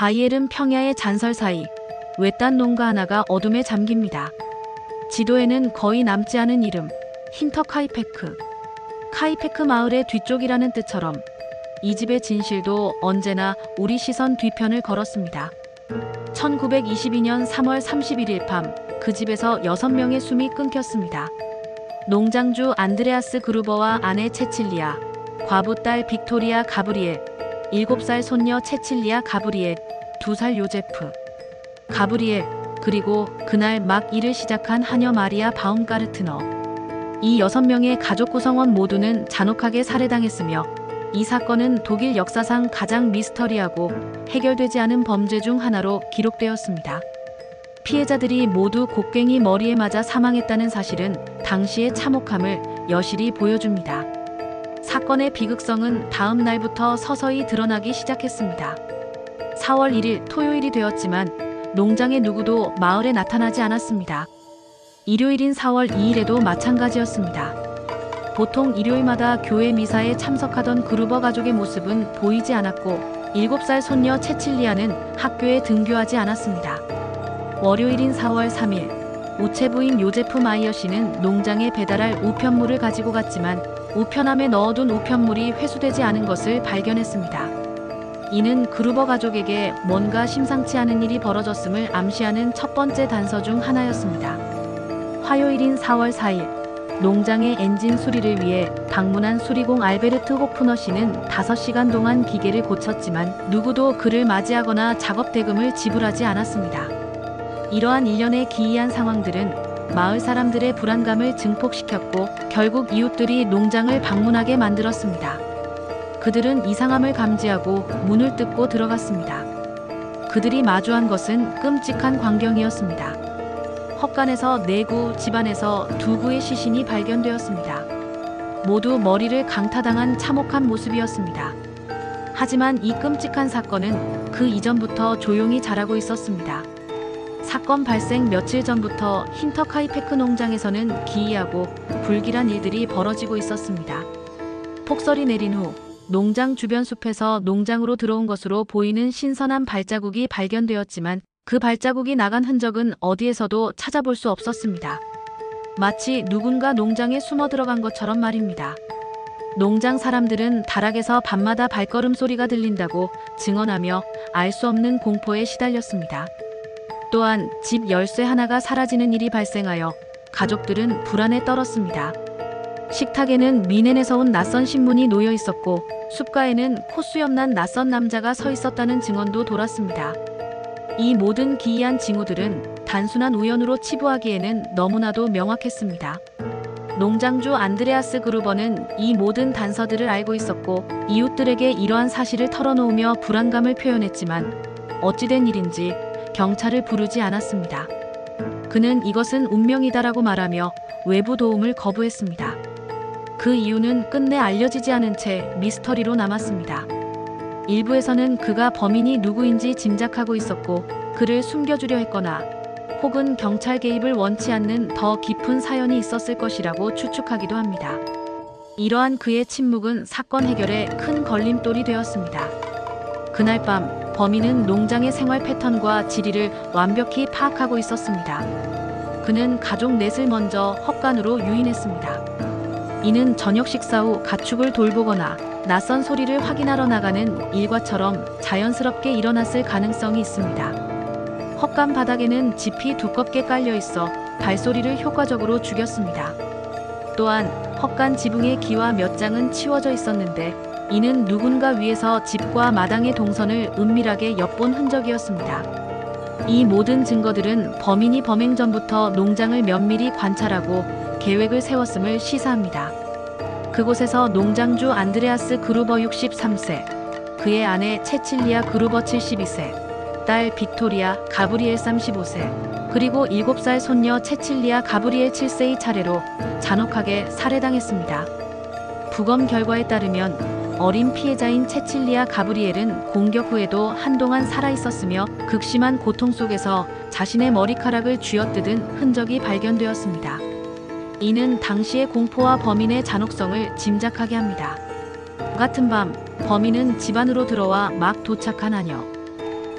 바이엘은 평야의 잔설 사이 외딴 농가 하나가 어둠에 잠깁니다. 지도에는 거의 남지 않은 이름, 힌터카이페크. 카이페크 마을의 뒤쪽이라는 뜻처럼 이 집의 진실도 언제나 우리 시선 뒤편을 걸었습니다. 1922년 3월 31일 밤 그 집에서 6명의 숨이 끊겼습니다. 농장주 안드레아스 그루버와 아내 체칠리아, 과부딸 빅토리아 가브리엘, 7살 손녀 체칠리아 가브리엘, 2살 요제프 가브리엘, 그리고 그날 막 일을 시작한 하녀 마리아 바움가르트너. 이 6명의 가족 구성원 모두는 잔혹하게 살해당했으며 이 사건은 독일 역사상 가장 미스터리하고 해결되지 않은 범죄 중 하나로 기록되었습니다. 피해자들이 모두 곡괭이 머리에 맞아 사망했다는 사실은 당시의 참혹함을 여실히 보여줍니다. 사건의 비극성은 다음 날부터 서서히 드러나기 시작했습니다. 4월 1일 토요일이 되었지만 농장의 누구도 마을에 나타나지 않았습니다. 일요일인 4월 2일에도 마찬가지였습니다. 보통 일요일마다 교회 미사에 참석하던 그루버 가족의 모습은 보이지 않았고 7살 손녀 체칠리아는 학교에 등교하지 않았습니다. 월요일인 4월 3일 우체부인 요제프 마이어 씨는 농장에 배달할 우편물을 가지고 갔지만 우편함에 넣어둔 우편물이 회수되지 않은 것을 발견했습니다. 이는 그루버 가족에게 뭔가 심상치 않은 일이 벌어졌음을 암시하는 첫 번째 단서 중 하나였습니다. 화요일인 4월 4일 농장의 엔진 수리를 위해 방문한 수리공 알베르트 호프너 씨는 5시간 동안 기계를 고쳤지만 누구도 그를 맞이하거나 작업 대금을 지불하지 않았습니다. 이러한 일련의 기이한 상황들은 마을 사람들의 불안감을 증폭시켰고 결국 이웃들이 농장을 방문하게 만들었습니다. 그들은 이상함을 감지하고 문을 뜯고 들어갔습니다. 그들이 마주한 것은 끔찍한 광경이었습니다. 헛간에서 4구, 집안에서 2구의 시신이 발견되었습니다. 모두 머리를 강타당한 참혹한 모습이었습니다. 하지만 이 끔찍한 사건은 그 이전부터 조용히 자라고 있었습니다. 사건 발생 며칠 전부터 힌터카이페크 농장에서는 기이하고 불길한 일들이 벌어지고 있었습니다. 폭설이 내린 후 농장 주변 숲에서 농장으로 들어온 것으로 보이는 신선한 발자국이 발견되었지만 그 발자국이 나간 흔적은 어디에서도 찾아볼 수 없었습니다. 마치 누군가 농장에 숨어 들어간 것처럼 말입니다. 농장 사람들은 다락에서 밤마다 발걸음 소리가 들린다고 증언하며 알 수 없는 공포에 시달렸습니다. 또한 집 열쇠 하나가 사라지는 일이 발생하여 가족들은 불안에 떨었습니다. 식탁에는 미넨에서 온 낯선 신문이 놓여 있었고 숲가에는 코수염난 낯선 남자가 서 있었다는 증언도 돌았습니다. 이 모든 기이한 징후들은 단순한 우연으로 치부하기에는 너무나도 명확했습니다. 농장주 안드레아스 그루버는 이 모든 단서들을 알고 있었고 이웃들에게 이러한 사실을 털어놓으며 불안감을 표현했지만 어찌된 일인지 경찰을 부르지 않았습니다. 그는 이것은 운명이다라고 말하며 외부 도움을 거부했습니다. 그 이유는 끝내 알려지지 않은 채 미스터리로 남았습니다. 일부에서는 그가 범인이 누구인지 짐작하고 있었고 그를 숨겨주려 했거나 혹은 경찰 개입을 원치 않는 더 깊은 사연이 있었을 것이라고 추측하기도 합니다. 이러한 그의 침묵은 사건 해결에 큰 걸림돌이 되었습니다. 그날 밤 범인은 농장의 생활 패턴과 지리를 완벽히 파악하고 있었습니다. 그는 가족 넷을 먼저 헛간으로 유인했습니다. 이는 저녁 식사 후 가축을 돌보거나 낯선 소리를 확인하러 나가는 일과처럼 자연스럽게 일어났을 가능성이 있습니다. 헛간 바닥에는 짚이 두껍게 깔려 있어 발소리를 효과적으로 죽였습니다. 또한 헛간 지붕의 기와 몇 장은 치워져 있었는데 이는 누군가 위에서 집과 마당의 동선을 은밀하게 엿본 흔적이었습니다. 이 모든 증거들은 범인이 범행 전부터 농장을 면밀히 관찰하고 계획을 세웠음을 시사합니다. 그곳에서 농장주 안드레아스 그루버 63세, 그의 아내 체칠리아 그루버 72세, 딸 빅토리아 가브리엘 35세, 그리고 7살 손녀 체칠리아 가브리엘 7세의 차례로 잔혹하게 살해당했습니다. 부검 결과에 따르면 어린 피해자인 체칠리아 가브리엘은 공격 후에도 한동안 살아있었으며 극심한 고통 속에서 자신의 머리카락을 쥐어뜯은 흔적이 발견되었습니다. 이는 당시의 공포와 범인의 잔혹성을 짐작하게 합니다. 같은 밤 범인은 집 안으로 들어와 막 도착한 하녀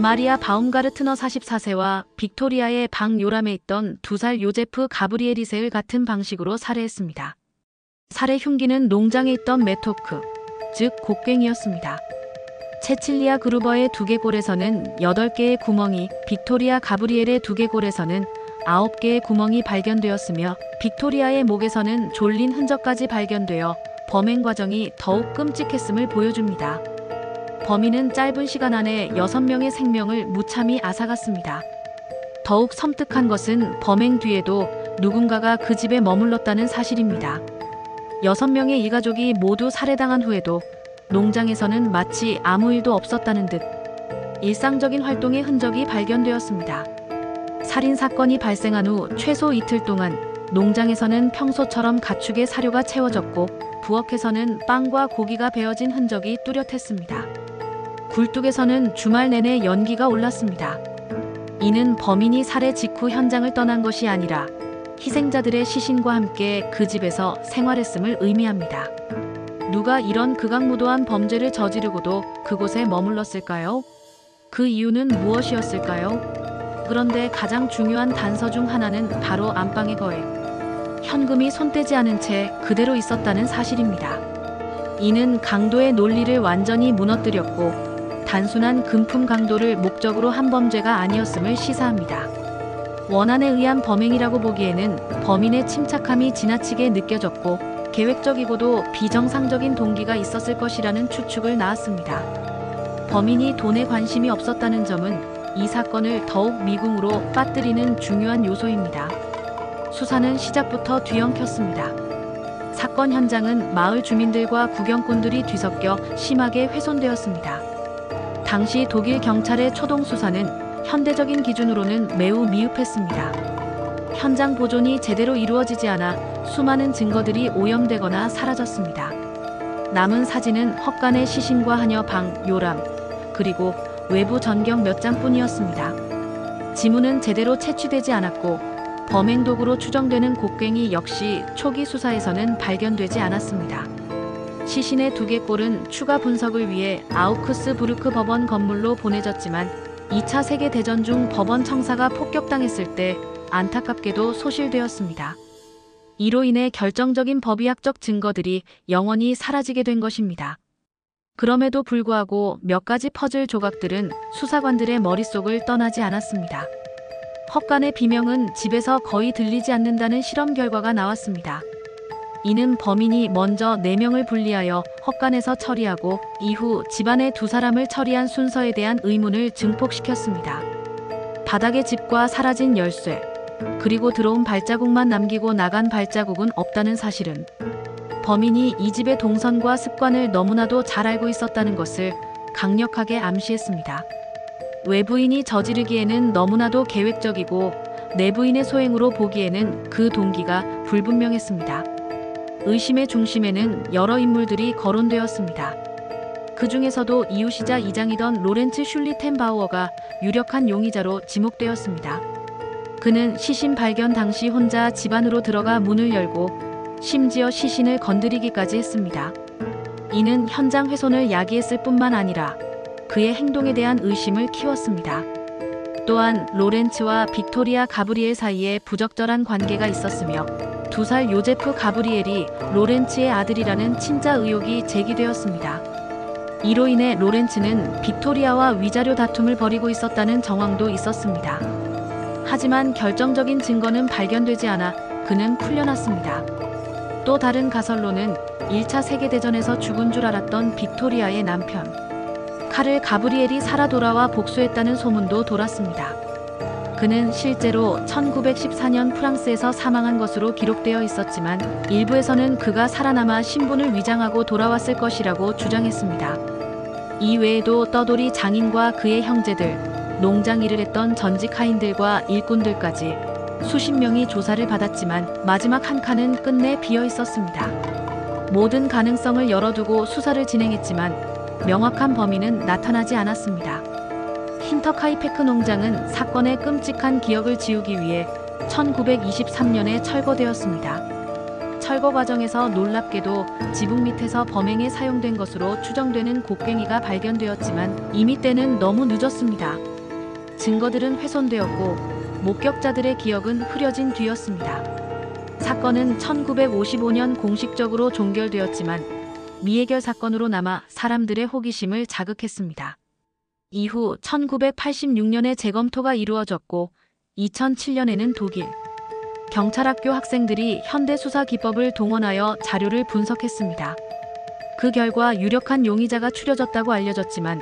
마리아 바움가르트너 44세와 빅토리아의 방 요람에 있던 2살 요제프 가브리에리셀을 같은 방식으로 살해했습니다. 살해 흉기는 농장에 있던 메토크, 즉 곡괭이였습니다. 체칠리아 그루버의 두개골에서는 8개의 구멍이, 빅토리아 가브리엘의 두개골에서는 9개의 구멍이 발견되었으며 빅토리아의 목에서는 졸린 흔적까지 발견되어 범행 과정이 더욱 끔찍했음을 보여줍니다. 범인은 짧은 시간 안에 6명의 생명을 무참히 앗아갔습니다. 더욱 섬뜩한 것은 범행 뒤에도 누군가가 그 집에 머물렀다는 사실입니다. 6명의 일가족이 모두 살해당한 후에도 농장에서는 마치 아무 일도 없었다는 듯 일상적인 활동의 흔적이 발견되었습니다. 살인 사건이 발생한 후 최소 이틀 동안 농장에서는 평소처럼 가축의 사료가 채워졌고 부엌에서는 빵과 고기가 베어진 흔적이 뚜렷했습니다. 굴뚝에서는 주말 내내 연기가 올랐습니다. 이는 범인이 살해 직후 현장을 떠난 것이 아니라 희생자들의 시신과 함께 그 집에서 생활했음을 의미합니다. 누가 이런 극악무도한 범죄를 저지르고도 그곳에 머물렀을까요? 그 이유는 무엇이었을까요? 그런데 가장 중요한 단서 중 하나는 바로 안방의 거액. 현금이 손대지 않은 채 그대로 있었다는 사실입니다. 이는 강도의 논리를 완전히 무너뜨렸고 단순한 금품 강도를 목적으로 한 범죄가 아니었음을 시사합니다. 원한에 의한 범행이라고 보기에는 범인의 침착함이 지나치게 느껴졌고 계획적이고도 비정상적인 동기가 있었을 것이라는 추측을 낳았습니다. 범인이 돈에 관심이 없었다는 점은 이 사건을 더욱 미궁으로 빠뜨리는 중요한 요소입니다. 수사는 시작부터 뒤엉켰습니다. 사건 현장은 마을 주민들과 구경꾼들이 뒤섞여 심하게 훼손되었습니다. 당시 독일 경찰의 초동 수사는 현대적인 기준으로는 매우 미흡했습니다. 현장 보존이 제대로 이루어지지 않아 수많은 증거들이 오염되거나 사라졌습니다. 남은 사진은 헛간의 시신과 하녀 방, 요람, 그리고 외부 전경 몇 장뿐이었습니다. 지문은 제대로 채취되지 않았고 범행 도구로 추정되는 곡괭이 역시 초기 수사에서는 발견되지 않았습니다. 시신의 두개골은 추가 분석을 위해 아우크스부르크 법원 건물로 보내졌지만 2차 세계대전 중 법원 청사가 폭격당했을 때 안타깝게도 소실되었습니다. 이로 인해 결정적인 법의학적 증거들이 영원히 사라지게 된 것입니다. 그럼에도 불구하고 몇 가지 퍼즐 조각들은 수사관들의 머릿속을 떠나지 않았습니다. 헛간의 비명은 집에서 거의 들리지 않는다는 실험 결과가 나왔습니다. 이는 범인이 먼저 4명을 분리하여 헛간에서 처리하고 이후 집안의 2사람을 처리한 순서에 대한 의문을 증폭시켰습니다. 바닥의 집과 사라진 열쇠, 그리고 들어온 발자국만 남기고 나간 발자국은 없다는 사실은 범인이 이 집의 동선과 습관을 너무나도 잘 알고 있었다는 것을 강력하게 암시했습니다. 외부인이 저지르기에는 너무나도 계획적이고 내부인의 소행으로 보기에는 그 동기가 불분명했습니다. 의심의 중심에는 여러 인물들이 거론되었습니다. 그 중에서도 이웃이자 이장이던 로렌츠 슐리텐바우어가 유력한 용의자로 지목되었습니다. 그는 시신 발견 당시 혼자 집 안으로 들어가 문을 열고 심지어 시신을 건드리기까지 했습니다. 이는 현장 훼손을 야기했을 뿐만 아니라 그의 행동에 대한 의심을 키웠습니다. 또한 로렌츠와 빅토리아 가브리엘 사이에 부적절한 관계가 있었으며 2살 요제프 가브리엘이 로렌츠의 아들이라는 친자 의혹이 제기되었습니다. 이로 인해 로렌츠는 빅토리아와 위자료 다툼을 벌이고 있었다는 정황도 있었습니다. 하지만 결정적인 증거는 발견되지 않아 그는 풀려났습니다. 또 다른 가설로는 1차 세계대전에서 죽은 줄 알았던 빅토리아의 남편 카를 가브리엘이 살아 돌아와 복수했다는 소문도 돌았습니다. 그는 실제로 1914년 프랑스에서 사망한 것으로 기록되어 있었지만 일부에서는 그가 살아남아 신분을 위장하고 돌아왔을 것이라고 주장했습니다. 이 외에도 떠돌이 장인과 그의 형제들, 농장 일을 했던 전직 하인들과 일꾼들까지 수십 명이 조사를 받았지만 마지막 한 칸은 끝내 비어 있었습니다. 모든 가능성을 열어두고 수사를 진행했지만 명확한 범인은 나타나지 않았습니다. 힌터카이페크 농장은 사건의 끔찍한 기억을 지우기 위해 1923년에 철거되었습니다. 철거 과정에서 놀랍게도 지붕 밑에서 범행에 사용된 것으로 추정되는 곡괭이가 발견되었지만 이미 때는 너무 늦었습니다. 증거들은 훼손되었고 목격자들의 기억은 흐려진 뒤였습니다. 사건은 1955년 공식적으로 종결되었지만 미해결 사건으로 남아 사람들의 호기심을 자극했습니다. 이후 1986년에 재검토가 이루어졌고 2007년에는 독일 경찰학교 학생들이 현대수사 기법을 동원하여 자료를 분석했습니다. 그 결과 유력한 용의자가 추려졌다고 알려졌지만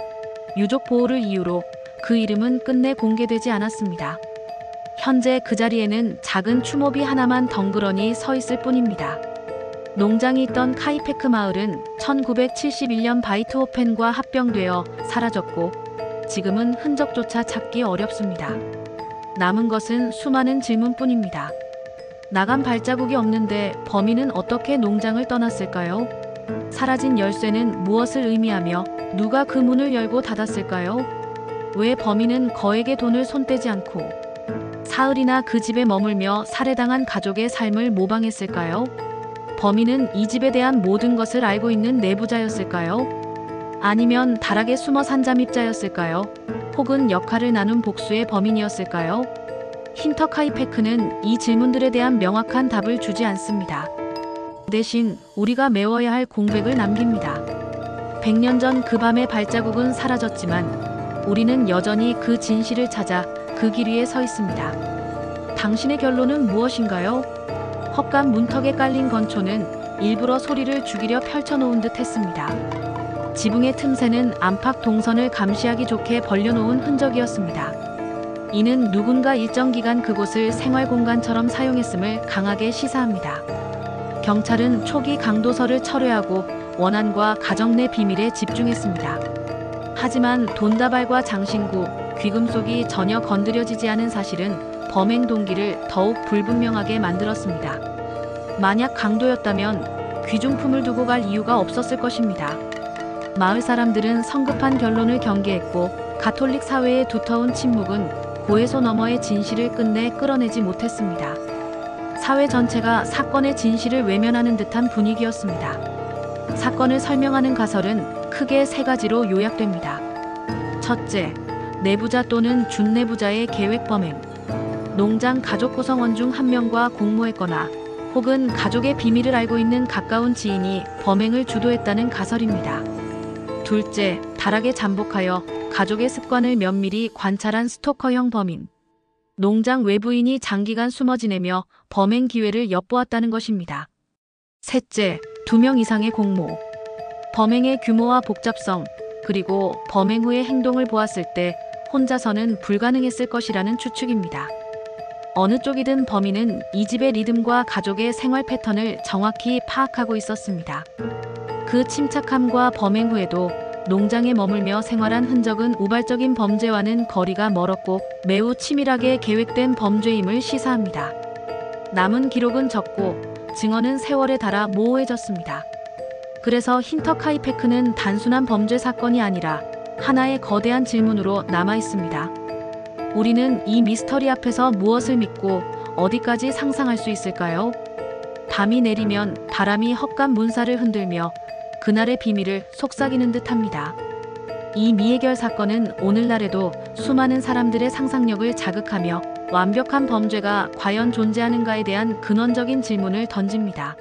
유족 보호를 이유로 그 이름은 끝내 공개되지 않았습니다. 현재 그 자리에는 작은 추모비 하나만 덩그러니 서 있을 뿐입니다. 농장이 있던 카이페크 마을은 1971년 바이트호펜과 합병되어 사라졌고 지금은 흔적조차 찾기 어렵습니다. 남은 것은 수많은 질문뿐입니다. 나간 발자국이 없는데 범인은 어떻게 농장을 떠났을까요? 사라진 열쇠는 무엇을 의미하며 누가 그 문을 열고 닫았을까요? 왜 범인은 거액의 돈을 손대지 않고 사흘이나 그 집에 머물며 살해당한 가족의 삶을 모방했을까요? 범인은 이 집에 대한 모든 것을 알고 있는 내부자였을까요? 아니면 다락에 숨어 산 잠입자였을까요? 혹은 역할을 나눈 복수의 범인이었을까요? 힌터카이페크는 이 질문들에 대한 명확한 답을 주지 않습니다. 대신 우리가 메워야 할 공백을 남깁니다. 100년 전 그 밤의 발자국은 사라졌지만 우리는 여전히 그 진실을 찾아 그 길 위에 서 있습니다. 당신의 결론은 무엇인가요? 헛간 문턱에 깔린 건초는 일부러 소리를 죽이려 펼쳐놓은 듯 했습니다. 지붕의 틈새는 안팎 동선을 감시하기 좋게 벌려놓은 흔적이었습니다. 이는 누군가 일정 기간 그곳을 생활공간처럼 사용했음을 강하게 시사합니다. 경찰은 초기 강도설을 철회하고 원한과 가정 내 비밀에 집중했습니다. 하지만 돈다발과 장신구, 귀금속이 전혀 건드려지지 않은 사실은 범행 동기를 더욱 불분명하게 만들었습니다. 만약 강도였다면 귀중품을 두고 갈 이유가 없었을 것입니다. 마을 사람들은 성급한 결론을 경계했고 가톨릭 사회의 두터운 침묵은 고해소 너머의 진실을 끝내 끌어내지 못했습니다. 사회 전체가 사건의 진실을 외면하는 듯한 분위기였습니다. 사건을 설명하는 가설은 크게 세 가지로 요약됩니다. 첫째, 내부자 또는 준내부자의 계획 범행. 농장 가족 구성원 중 한 명과 공모했거나 혹은 가족의 비밀을 알고 있는 가까운 지인이 범행을 주도했다는 가설입니다. 둘째, 다락에 잠복하여 가족의 습관을 면밀히 관찰한 스토커형 범인. 농장 외부인이 장기간 숨어 지내며 범행 기회를 엿보았다는 것입니다. 셋째, 2명 이상의 공모. 범행의 규모와 복잡성, 그리고 범행 후의 행동을 보았을 때 혼자서는 불가능했을 것이라는 추측입니다. 어느 쪽이든 범인은 이 집의 리듬과 가족의 생활 패턴을 정확히 파악하고 있었습니다. 그 침착함과 범행 후에도 농장에 머물며 생활한 흔적은 우발적인 범죄와는 거리가 멀었고 매우 치밀하게 계획된 범죄임을 시사합니다. 남은 기록은 적고 증언은 세월에 달아 모호해졌습니다. 그래서 힌터카이페크는 단순한 범죄 사건이 아니라 하나의 거대한 질문으로 남아 있습니다. 우리는 이 미스터리 앞에서 무엇을 믿고 어디까지 상상할 수 있을까요? 밤이 내리면 바람이 헛간 문사를 흔들며 그날의 비밀을 속삭이는 듯합니다. 이 미해결 사건은 오늘날에도 수많은 사람들의 상상력을 자극하며 완벽한 범죄가 과연 존재하는가에 대한 근원적인 질문을 던집니다.